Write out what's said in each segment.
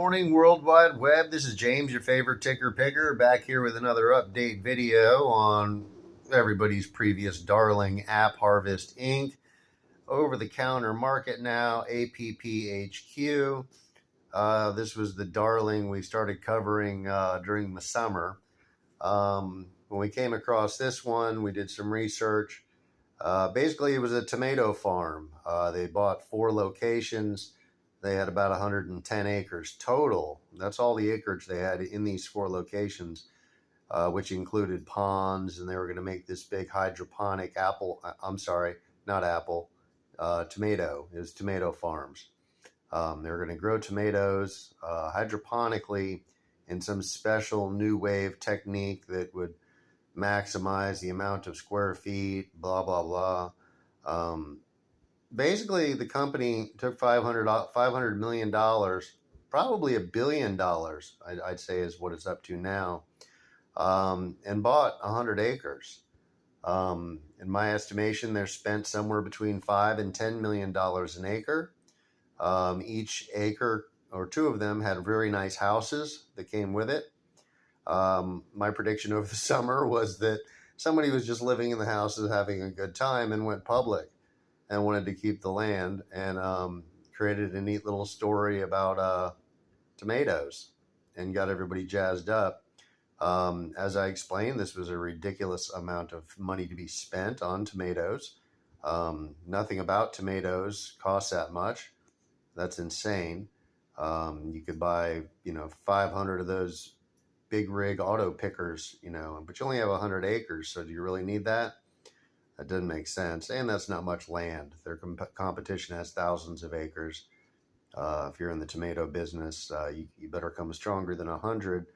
Morning, World Wide Web. This is James, your favorite ticker picker, back here with another update video on everybody's previous darling App Harvest Inc. Over the counter market now, APPHQ. This was the darling we started covering during the summer. When we came across this one, we did some research. Basically, it was a tomato farm. They bought 4 locations. They had about 110 acres total. That's all the acreage they had in these 4 locations, which included ponds, and they were going to make this big hydroponic tomato. It was tomato farms. They were going to grow tomatoes hydroponically in some special new wave technique that would maximize the amount of square feet, blah, blah, blah. Basically, the company took $500 million, probably $1 billion, I'd say is what it's up to now, and bought 100 acres. In my estimation, they're spent somewhere between $5 and $10 million an acre. Each acre or 2 of them had very nice houses that came with it. My prediction over the summer was that somebody was just living in the houses having a good time and went public and wanted to keep the land, and created a neat little story about tomatoes and got everybody jazzed up. As I explained, this was a ridiculous amount of money to be spent on tomatoes. Nothing about tomatoes costs that much. That's insane. You could buy, 500 of those big rig auto pickers, but you only have 100 acres. So do you really need that? That doesn't make sense. And that's not much land. Their competition has thousands of acres. If you're in the tomato business, you better come stronger than 100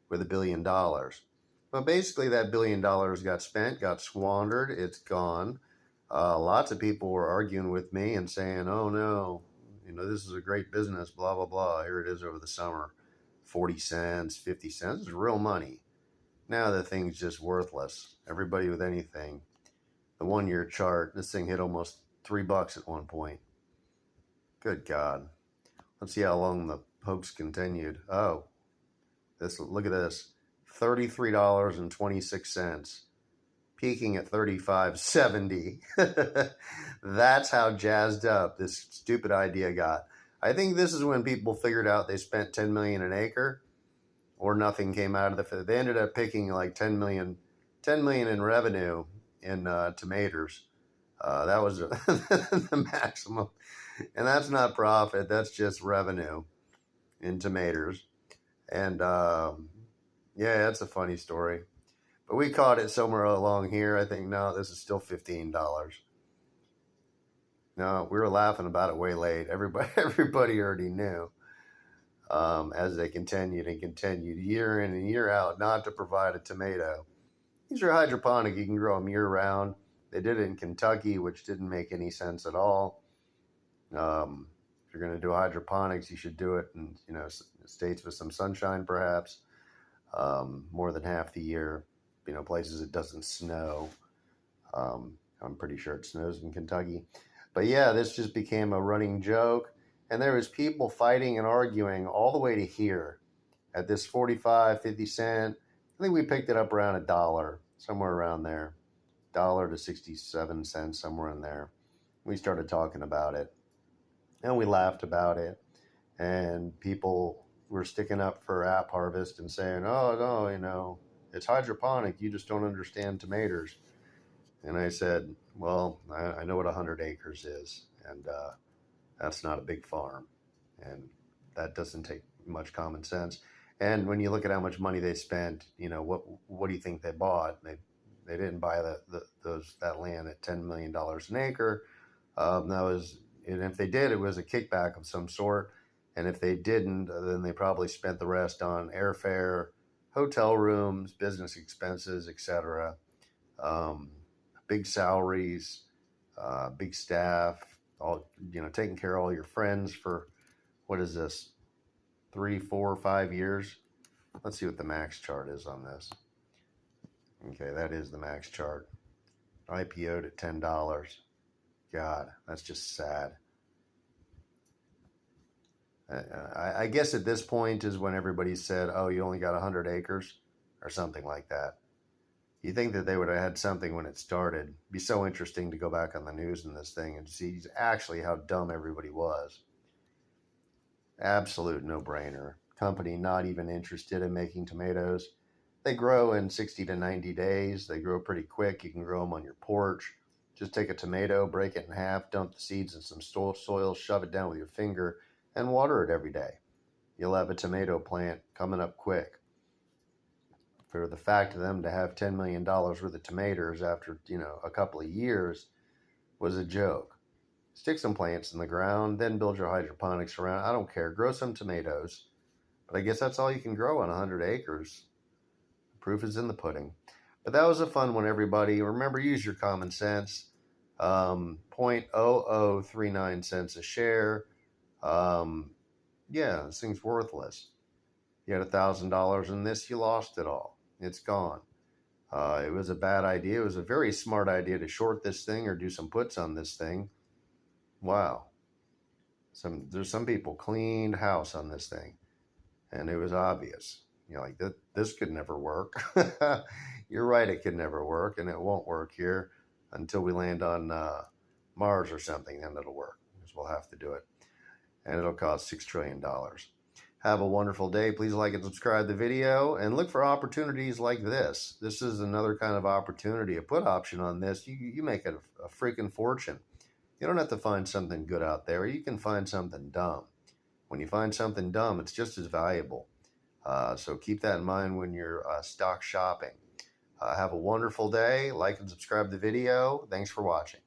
with $1 billion. But basically that $1 billion got spent, got squandered. It's gone. Lots of people were arguing with me and saying, oh no, this is a great business, blah, blah, blah. Here it is over the summer. 40 cents, 50 cents is real money. Now the thing's just worthless. Everybody with anything. The 1-year chart, this thing hit almost $3 at one point. Good God. Let's see how long the hoax continued. Oh, look at this. $33.26. Peaking at $35.70. That's how jazzed up this stupid idea got. I think this is when people figured out they spent $10 million an acre, or nothing came out of it. They ended up picking like $10 million in revenue in tomatoes. That was the maximum, and that's not profit. That's just revenue in tomatoes. And yeah, that's a funny story. But we caught it somewhere along here. I think, no, this is still $15. No, we were laughing about it way late. Everybody already knew. As they continued year in and year out not to provide a tomato. These are hydroponic. You can grow them year round. They did it in Kentucky, which didn't make any sense at all. If you're going to do hydroponics, you should do it in states with some sunshine, perhaps, more than half the year. Places it doesn't snow. I'm pretty sure it snows in Kentucky. But yeah, this just became a running joke. And there was people fighting and arguing all the way to here at this 45, 50 cent. I think we picked it up around $1, somewhere around there. $1 to 67 cents, somewhere in there. We started talking about it. And we laughed about it. And people were sticking up for App Harvest and saying, oh, no, it's hydroponic. You just don't understand tomatoes. And I said, well, I know what 100 acres is. And that's not a big farm. And that doesn't take much common sense. And when you look at how much money they spent, what do you think they bought? They didn't buy that land at $10 million an acre. And if they did, it was a kickback of some sort. And if they didn't, then they probably spent the rest on airfare, hotel rooms, business expenses, etc. Big salaries, big staff, taking care of all your friends for, what is this, 3, 4, 5 years? Let's see what the max chart is on this. Okay, that is the max chart. IPO'd at $10. God, that's just sad. I guess at this point is when everybody said, oh, you only got 100 acres or something like that. You think that they would have had something when it started. It'd be so interesting to go back on the news in this thing and see actually how dumb everybody was. Absolute no-brainer. Company not even interested in making tomatoes. They grow in 60 to 90 days. They grow pretty quick. You can grow them on your porch. Just take a tomato, break it in half, dump the seeds in some soil, shove it down with your finger, and water it every day. You'll have a tomato plant coming up quick. For the fact of them to have $10 million worth of tomatoes after, a couple of years was a joke. Stick some plants in the ground, then build your hydroponics around. I don't care. Grow some tomatoes. But I guess that's all you can grow on 100 acres. Proof is in the pudding. But that was a fun one, everybody. Remember, use your common sense. 0.0039 cents a share. Yeah, this thing's worthless. You had $1,000 in this, you lost it all. It's gone. It was a bad idea. It was a very smart idea to short this thing or do some puts on this thing. Wow. There's some people cleaned house on this thing, and it was obvious. Like this could never work. You're right, it could never work, and it won't work here until we land on Mars or something. Then it'll work, because we'll have to do it, and it'll cost $6 trillion. Have a wonderful day. Please like and subscribe the video, and look for opportunities like this. This is another kind of opportunity, a put option on this. You make a freaking fortune. You don't have to find something good out there. You can find something dumb. When you find something dumb, it's just as valuable. So keep that in mind when you're stock shopping. Have a wonderful day. Like and subscribe the video. Thanks for watching.